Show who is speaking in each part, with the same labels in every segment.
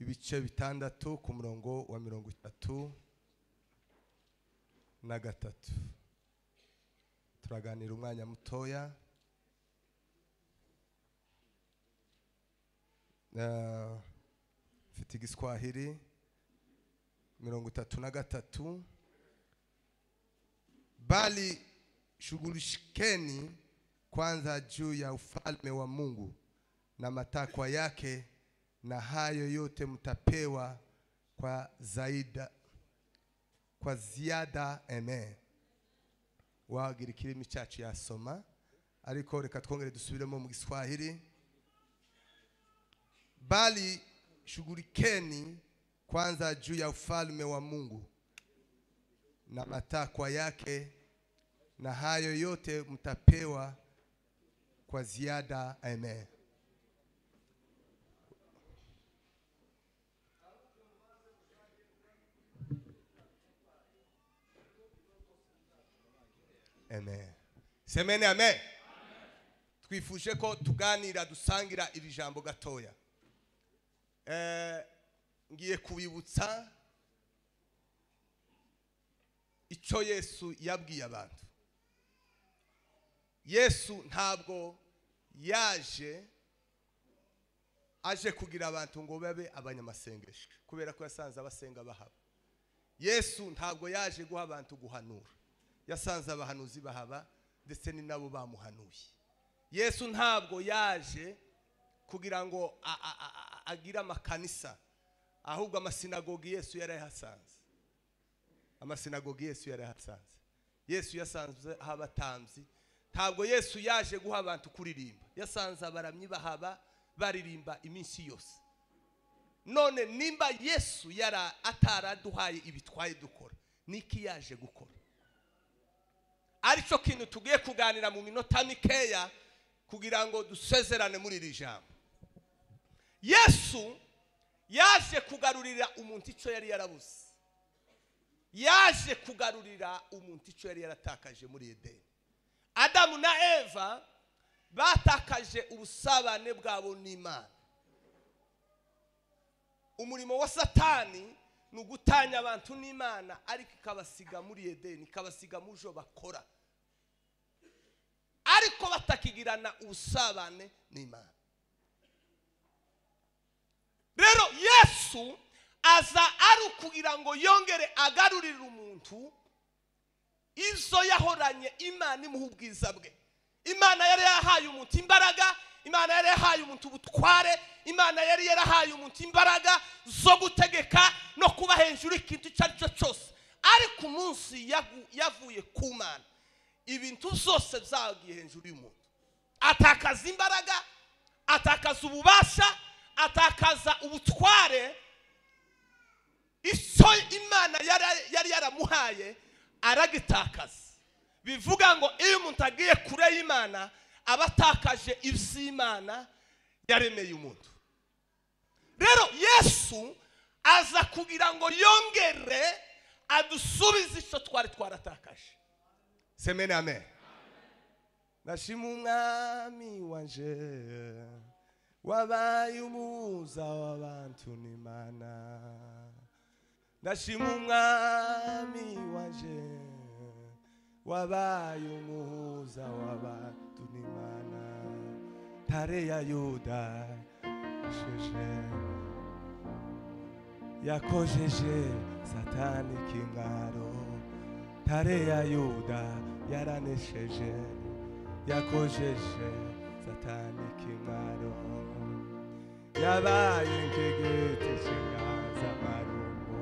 Speaker 1: ibice bitandatu ku murongo wa 33. Turaganira umwanya mutoya. Mfite igiswahili 33. Bali shughulisheni kwanza juu ya ufalme wa Mungu na matakwa yake, na hayo yote mtapewa kwa ziada. Amen. Wagira ikirimi cyacu yasoma, ariko reka twongere dusubiremo mu Giswahili. Bali shughulikeni kwanza juu ya ufalme wa Mungu na matakwa yake, na hayo yote mtapewa kwa ziada. Amen. Amen. Semeni amen. Twifuje ko tuganira dusangira iri jambo gatoya. Ngiye kubibutsa icyo Yesu yabwiye abantu. Yesu ntabwo aje kugira abantu ngo babe abanyamasengesho, kubera ko yasanze abasenga bahaba. Yesu ntabwo yaje guha abantu guhanura, yasanze abahanuzi bahaba, ndetse ni nabo bamuhanuye. Yesu ntabwo yaje kugira ngo agira amakanisa, ahubwo amasinagogi Yesu yarahasanze. Amasinagogi Yesu yarahasanze. Yesu yasanze abatambyi. Ntabwo Yesu yaje guha abantu kuririmba, yasanze abaramyi bahaba baririmba iminsi yose. None nimba Yesu ataraduhaye ibitwaye dukora, niki yaje gukora? Aricyo kintu tugiye kuganira mu minota mikeya kugira ngo dusezerane muri iri jambo. Yesu yaje kugarurira umuntu icyo yari yarabuze. Yaje kugarurira umuntu icyo yari yaratakaje muri Edeni. Adamu na Eva batakaje ubusabane bwabo n'Imana. Umurimo wa Satani ni ugutanya abantu n'Imana, ariko ikabasiga muri Edeni, ikabasiga mu byo bakora, ariko batakigirana ubusabane n'Imana. Rero Yesu aza ari kugira ngo yongere agarurire umuntu izo yahoranye Imana imuha ubwiza bwe. Imana yari yahaye umuntu imbaraga, Imana yari yahaye umuntu ubutware, Imana yari yarahaye umuntu imbaraga zo gutegeka no kuba hejuru ikintu icyo ari cyo cyose. Ariko umunsi yavuye ku Mana, ibintu byose byagiye hejuru y'umuntu. Atakaza imbaraga, atakaza ububasha, atakaza ubutware. Icyo Imana yari yaramuhaye aragitakaza. Bivuga ngo iyo umuntu agiye kure y'Imana abatakaje iby'Imana yaremeye umuntu. Rero Yesu aza kugira ngo yongere adusubize icyo twari twaratakaje. Semeni amen. Nashima umwami wanje wabaye umuza w'abantu n'Imana. Nashima umwami wanje wabaye umuza w'abantu n'Imana. Ntare ya Yuda yakojeje Satani kingaro. Ntare ya Yuda yaranesheje, yakojeje Satani kingaro. Yabaye nk'igiti cy'inganza marumbo.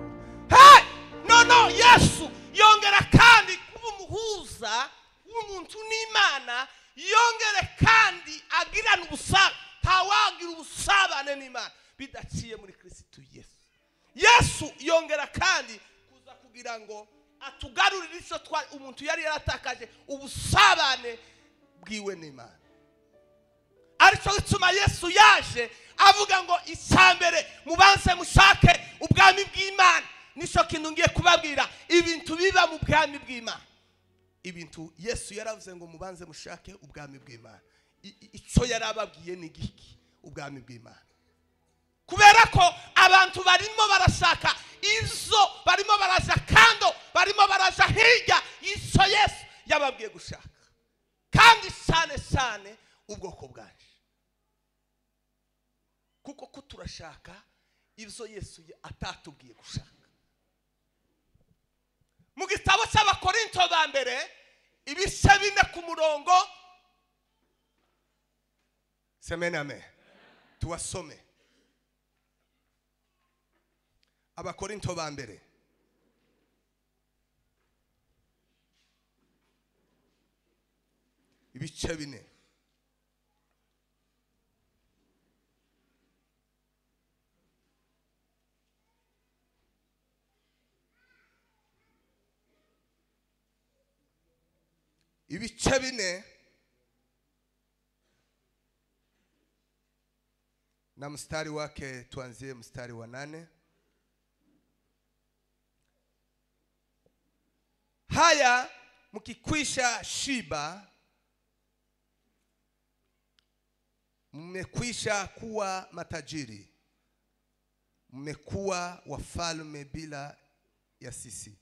Speaker 1: Hey! No, Yesu yongera kandi kuba umuhuza w'umuntu n'Imana, yongere kandi agirana ubusabane. Ntawagira ubusabane n'Imana bidaciye muri Kristo Yesu. Yesu yongera kandi kuza kugira ngo atugarurire icyo umuntu yari yaratakaje, ubusabane bwiwe n'Imana. Aricyo gituma Yesu yaje avuga ngo icyambere mubanze mushake ubwami bw'Imana. Nicyo kintu ngiye kubabwira, ibintu biba mu bwami bw'Imana. Ibintu Yesu yaravuze ngo mubanze mushake ubwami bw'Imana. Icyo yarababwiye ni giki? Ubwami bw'Imana. Kubera ko abantu barimo barashaka izo, barimo baraja kando, barimo baraja hirya iso Yesu yababwiye gushaka, kandi cyane cyane ubwoko bwaje, kuko kuturashaka ibyo Yesu atatubwiye gushaka. Mu gitabo cy'Abakorinto ba mbere ibice 4 ku murongo, semena me tuwasome. Abakorinto ba mbere ibice 4. Ibice 4 na mstari wake, tuanzie mstari wa 8. Haya, mkikwisha shiba, mmekwisha kuwa matajiri, mmekuwa wafalme bila ya sisi.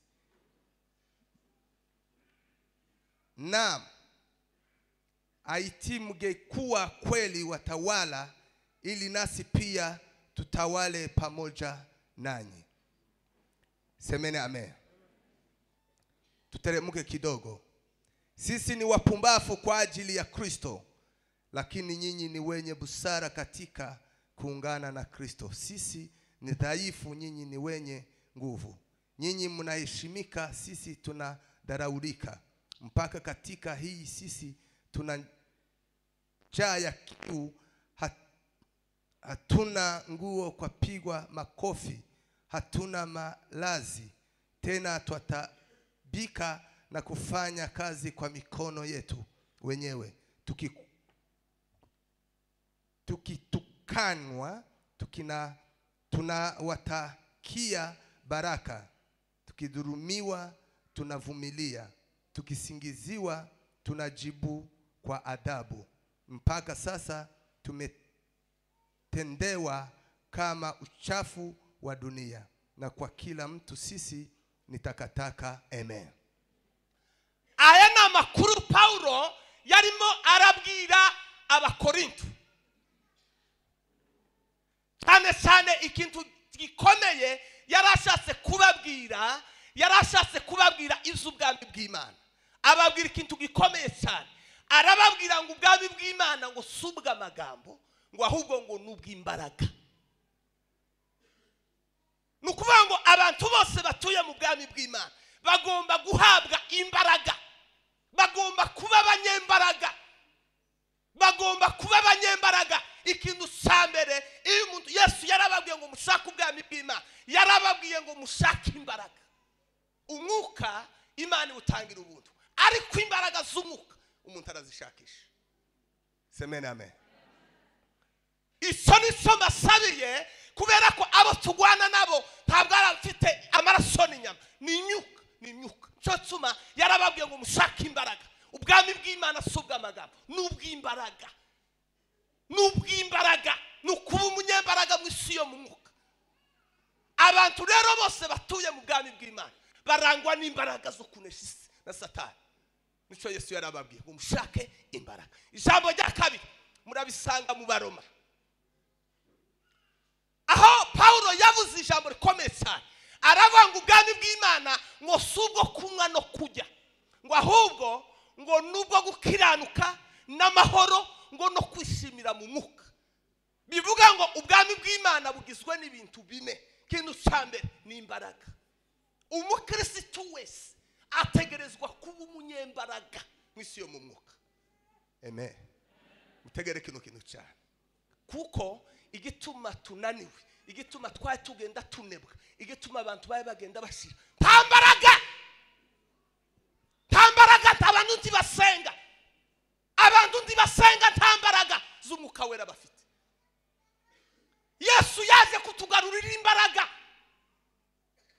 Speaker 1: Na aiti mngekuwa kweli watawala, ili nasi pia tutawale pamoja nanyi. Semeni amen. Tuteremke kidogo. Sisi ni wapumbavu kwa ajili ya Kristo, lakini nyinyi ni wenye busara katika kuungana na Kristo. Sisi ni dhaifu, nyinyi ni wenye nguvu. Nyinyi mnaheshimika, sisi tunadharaulika. Mpaka katika hii sisi tuna njaa ya kiu, hatuna nguo kwa pigwa makofi, hatuna malazi tena, twatabika na kufanya kazi kwa mikono yetu wenyewe, tukitukanwa tunawatakia baraka, tukidhulumiwa tunavumilia, tukisingiziwa tunajibu kwa adabu. Mpaka sasa tumetendewa kama uchafu wa dunia, na kwa kila mtu sisi ni takataka. Amen. Aya ni amakuru Paulo yarimo arabwira Abakorinto. Cyane cyane ikintu gikomeye yarashatse kubabwira iz'ubwami bw'Imana. Ababwira ikintu gikomeye cyane. Arababwira ngo ubwami bw'Imana ngo subwa amagambo, ngo ahubwo ngo nubw'imbaraga. Nukuvuga ngo abantu bose batuye mu bwami bw'Imana bagomba guhabwa imbaraga, bagomba kuba abanyembaraga. Ikintu cyambere, iyo umuntu Yesu yarababwiye ngo mushake ubwami bw'Imana, yarababwiye ngo mushake imbaraga. Umwuka Imana utangira ubuntu, ariko imbaraga z'umwuka umuntu arazishakisha. Semena amen. Iso niso masabiye, kubera ko abo tugwana nabo ntabwo arafite amaraso n'inyama, ni imyuka. Cyo tuma yarababwiye ngo mushake imbaraga. Ubwami bw'Imana subwa amagambo, nubw'imbaraga. Nukuba umunyembaraga mu isi yo mu mwuka. Abantu rero bose batuye mu bwami bw'Imana barangwa n'imbaraga zo kunesha isi na Satani. Nico Yesu yarababwiye ngo mushake imbaraga. Ijambo rya kabiri murabisanga mu Baroma, aho Paulo yavuze ijambo rikomeye cyane. Aravanga ubwami bw'Imana ngo subwo kunywa no kujya, ngo ahubwo ngo nubwo gukiranuka n'amahoro, ngo no kwishimira mu mwuka. Bivuga ngo ubwami bw'Imana bugizwe n'ibintu bine. Kintu cyambere ni imbaraga. Umukristo wese ategerezwa kuba umunyembaraga mu isi yo mu mwuka. Amen. Mutegere kintu cyane, kuko igituma tunaniwe, igituma twaye tugenda tunebwa, igituma abantu baye bagenda bashira tambaraga. Abantu ntibasenga, tambaraga z'umwuka wera bafite. Yesu yaje kutugarurira imbaraga.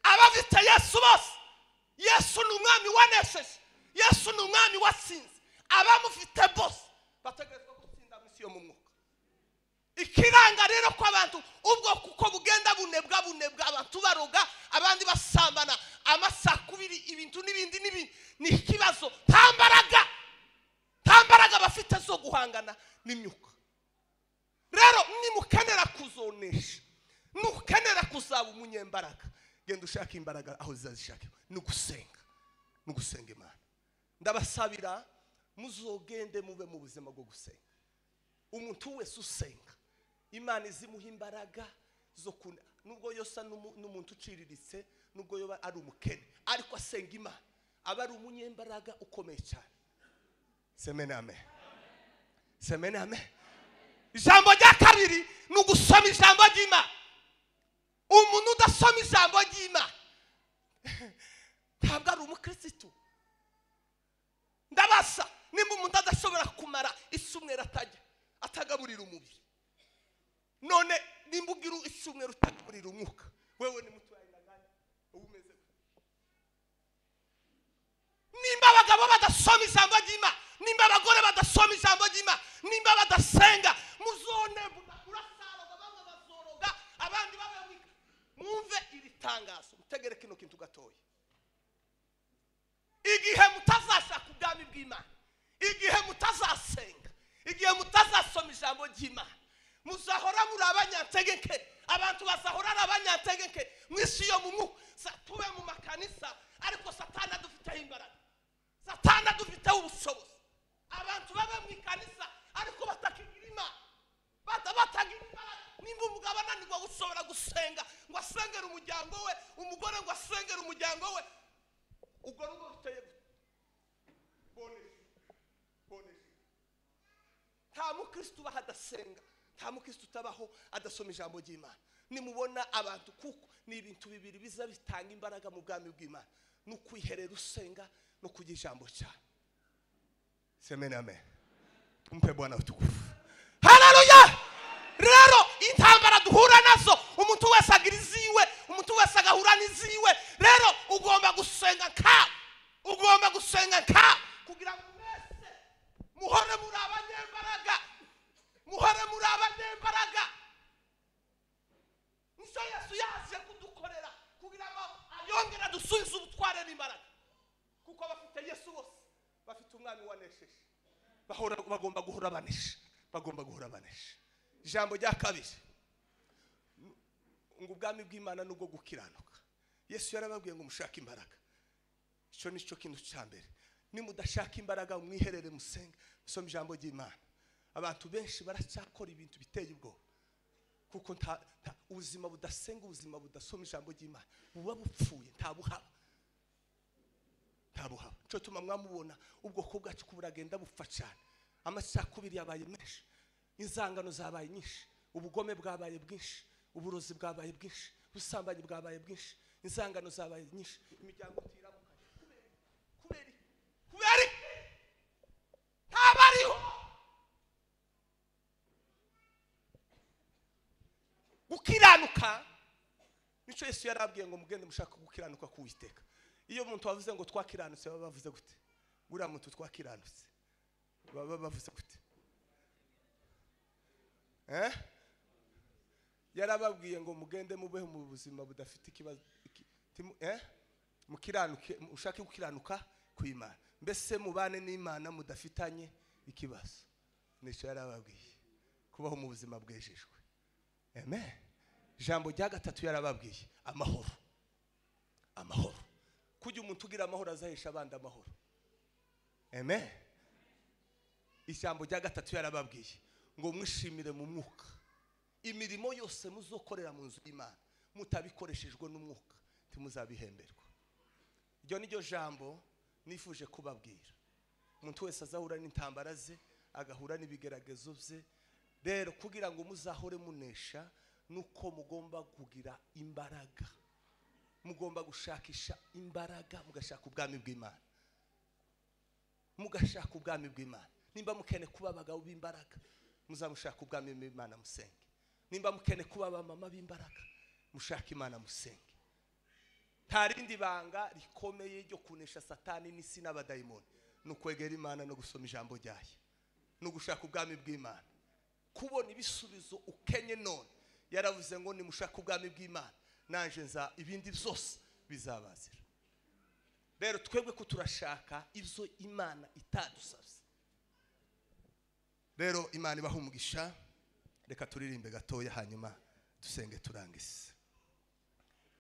Speaker 1: Abafite Yesu bose, Yesu ni umwami wanesheje, Yesu ni umwami watsinze. Abamufite bose bategerezwa gutsinda mu isi yo mu mwuka. ikiranga rero ko abantu ubwo kuko bugenda bunebwa abantu baroga abandi basambana amasakubiri ibintu n'ibindi ni ikibazo tambaraga bafite zo guhangana n'imyuka. Rero nimukenera kuzonesha, nukenera kuzaba umunyembaraga, genda ushaka imbaraga aho zizashaka, nugusenga Imana. Ndabasabira muzogende mube mu buzima bwo gusenga. Umuntu wese usenga Imana izimuha imbaraga zo kuna, nubwo yosa n'umuntu uciriritse, nubwo yoba ari umukene, ariko asenga Imana aba ari umunyembaraga ukomeye cyane. Semena amen. Semena amen. Ijambo rya kabiri ni ugusoma ijambo ry'Imana. Umuntu udasoma ijambo ry'Imana ntabwo ari umukristo. Ndabasa nimba umuntu adashobora kumara isumwera atagaburira umubiri, none nimba ugira isumwera utagaburira umwuka, wewe ni mutu ayinaganye ubumeze. Nimba abagabo badasoma ijambo ry'Imana, nimba abagore badasoma ijambo ry'Imana, nimba badasenga, muzonebwa urasaroga, bamwe bazoroga abandi babewika. Mwumve iri tangazo, mutegere kino kintu gatoya. Igihe mutazashaka ubwami bw'Imana, igihe mutazasenga, igihe mutazasoma ijambo ry'Imana, muzahora muri abanyantegeke. Abantu bazahora ari abanyantegeke mwisi yo mu mwuka. Tube mu makanisa ariko Satani adufiteho imbaraga, Satani adufiteho ubushobozi. Abantu babe mu ikanisa ariko batakigira Imana, batagira imbaraga. Nimba umugabo ananirwa gushobora gusenga ngo asengere umuryango we, umugore ngo asengere umuryango we, ubwo rugo ruteye boneje. Nta mukristo ubaho adasenga, nta mukristo utabaho adasoma ijambo ry'Imana. Nimubona abantu kuko ni ibintu bibiri biza bitanga imbaraga mu bwami bw'Imana, no kwiherera usenga no kugira ijambo cyane. Semena amen. Tumpe Bwana utukufu. Haleluya. Rero intambara duhura nazo, umuntu wese agira iziwe, umuntu wese agahura n'iziwe. Rero ugomba gusenga kugira ngo mwese muhore muri abanyembaraga. Niso Yesu yaje kudukorera kugira ngo ayongera dusubize ubutware n'imbaraga, kuko bafite Yesu bose bafite umwami wanesheje, bagomba guhora banesha. Ijambo rya kabiri ngo ubwami bw'Imana nubwo gukiranuka. Yesu yarababwiye ngo mushake imbaraga. Icyo ni cyo kintu cya mbere. Nimudashaka imbaraga mwiherere musenge, musome ijambo ry'Imana. Abantu benshi baracyakora ibintu biteye ubwoba, kuko ubuzima budasenga, ubuzima budasoma ijambo ry'Imana buba bupfuye, nta buhaba. Cyo tuma mwamubona ubwoko bwacu kuburagenda bupfa cyane. Amasakubiri yabaye menshi, inzangano zabaye nyinshi, ubugome bwabaye bwinshi, uburozi bwabaye bwinshi, ubusambanyi bwabaye bwinshi, inzangano zabaye nyinshi, imiryango itirabukanye. Kubera ntabariho gukiranuka. Nicyo Yesu yarabwiye ngo mugende mushaka gukiranuka k'Uwiteka. Iyo umuntu wavuze ngo twakiranutse, baba bavuze gute? Guriya muntu twakiranutse baba bavuze gute? Yarababwiye ngo mugende mubeho mu buzima budafite ikibazo, mukiranuke, ushake gukiranuka kw'Imana, mbese mubane n'Imana mudafitanye ikibazo. Nicyo yarababwiye, kubaho mu buzima bwejejwe. Amen. Ijambo rya gatatu yarababwiye amahoro. Kujya umuntu ugira amahoro azahesha abandi amahoro. Amen. Ijambo rya gatatu yarababwiye ngo mwishimire mu mwuka. Imirimo yose muzokorera mu nzu y'Imana mutabikoreshejwe n'umwuka ntimuzabihemberwa. Iryo ni ryo jambo nifuje kubabwira. Umuntu wese azahura n'intambara ze, agahura n'ibigeragezo bye. Rero kugira ngo muzahore munesha, nuko mugomba kugira imbaraga, mugomba gushakisha imbaraga, mugashaka ubwami bw'Imana. Nimba mukene kuba abagabo b'imbaraga, muzamushaka ubwami bw'Imana musenge. Nimba mukene kuba abamama b'imbaraga, mushaka Imana musenge. Nta rindi banga rikomeye ryo kunesha Satani n'isi n'abadayimoni, nukwegera Imana no gusoma ijambo ryayo, no gushaka ubwami bw'Imana. kubona ibisubizo ukenye none. Yaravuze ngo nimushaka ubwami bw'Imana nanje nza ibindi byose bizabazira. Rero twebwe ko turashaka ivyo Imana itadusavye. Rero Imana ibaha umugisha. Reka turirimbe gatoya hanyuma dusenge turangize.